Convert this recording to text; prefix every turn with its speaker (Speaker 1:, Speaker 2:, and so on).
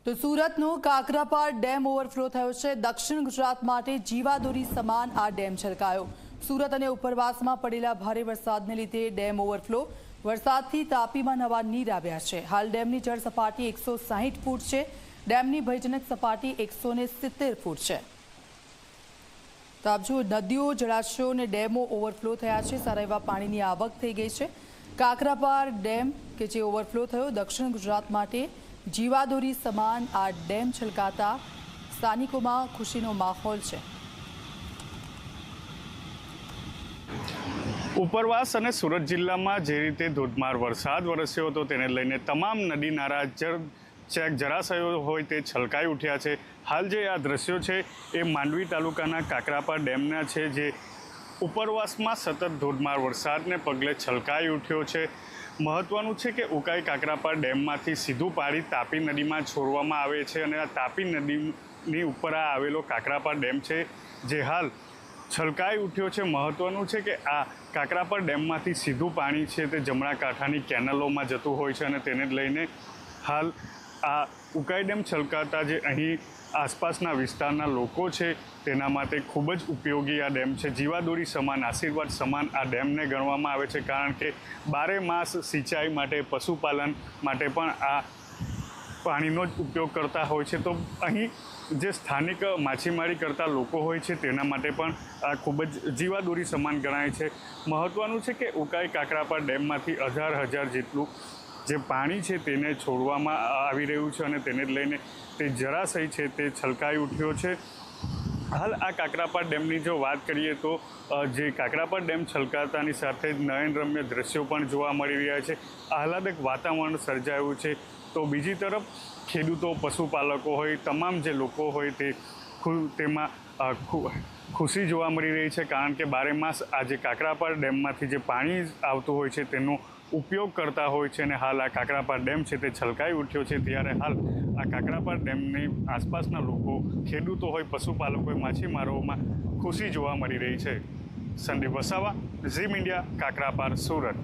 Speaker 1: તો સુરતનો Kakrapar dam overflow થયો છે। દક્ષિણ ગુજરાત માટે જીવાદોરી સમાન આ ડેમ છલકાયો। સુરત અને ઉપરવાસમાં પડેલા ભારે વરસાદને લીધે ડેમ ઓવરફ્લો। વરસાદથી તાપીમાં નવા નીર આવ્યા છે। હાલ ડેમની જળ સપાટી 160 ફૂટ છે। ડેમની ભયજનક સપાટી 170 ફૂટ છે। તો આપ જુઓ, નદીઓ, જળાશયો અને ડેમો ઓવરફ્લો થયા છે। સારા એવા પાણીની આવક થઈ ગઈ છે। કાકરાપાર ડેમ કે જે ઓવરફ્લો થયો, દક્ષિણ ગુજરાત માટે જીવાદોરી સમાન આ ડેમ છલકાતા સ્થાનિકોમાં ખુશીનો માહોલ છે।
Speaker 2: ઉપરવાસ અને સુરત જિલ્લામાં જે રીતે ધોધમાર વરસાદ વરસ્યો હતો તેને લઈને તમામ નદી નાળા જળાશયો હોય તે છલકાઈ ઉઠ્યા છે। હાલ જે આ દ્રશ્યો છે એ માંડવી તાલુકાના કાકરાપાર ડેમના છે, જે ઉપરવાસમાં સતત ધોધમાર વરસાદને પગલે છલકાઈ ઉઠ્યો છે। મહત્વનું છે કે ઉકાઈ કાકરાપાર ડેમમાંથી સીધું પાણી તાપી નદીમાં છોડવામાં આવે છે અને આ તાપી નદીની ઉપર આ આવેલો કાકરાપાર ડેમ છે જે હાલ છલકાઈ ઉઠ્યો છે। મહત્વનું છે કે આ કાકરાપાર ડેમમાંથી સીધું પાણી છે તે જમણા કાંઠાની કેનલોમાં જતું હોય છે અને તેને લઈને હાલ આ ઉકાઈ ડેમ છલકાતા જે અહીં આસપાસના વિસ્તારના લોકો છે તેના માટે ખૂબ જ ઉપયોગી આ ડેમ છે। જીવાદોરી સમાન, આશીર્વાદ સમાન આ ડેમને ગણવામાં આવે છે, કારણ કે બારે માસ સિંચાઈ માટે, પશુપાલન માટે પણ આ પાણીનો જ ઉપયોગ કરતા હોય છે। તો અહીં જે સ્થાનિક માછીમારી કરતા લોકો હોય છે તેના માટે પણ આ ખૂબ જ જીવાદોરી સમાન ગણાય છે। મહત્ત્વનું છે કે ઉકાઈ કાકરાપાર ડેમમાંથી હજાર જેટલું જે પાણી છે તેને છોડવામાં આવી રહ્યું છે અને તેને લઈને તે જળાશય છે તે છલકાઈ ઉઠ્યો છે। હાલ આ કાકરાપાર ડેમની જો વાત કરીએ તો જે કાકરાપાર ડેમ છલકાતાની સાથે જ નયનરમ્ય દ્રશ્યો પણ જોવા મળી રહ્યા છે। આહલાદક વાતાવરણ સર્જાયું છે। તો બીજી તરફ ખેડૂતો, પશુપાલકો હોય, તમામ જે લોકો હોય તેમાં ખુશી જોવા મળી રહી છે, કારણ કે બારે માસ આ જે કાકરાપાર ડેમમાંથી જે પાણી આવતું હોય છે તેનો ઉપયોગ કરતા હોય છે અને હાલ આ કાકરાપાર ડેમ છે તે છલકાઈ ઉઠ્યો છે। ત્યારે હાલ આ કાકરાપાર ડેમની આસપાસના લોકો, ખેડૂતો હોય, પશુપાલકો હોય, માછીમારોમાં ખુશી જોવા મળી રહી છે। સંદીપ વસાવા, ઝી મીડિયા, કાકરાપાર, સુરત।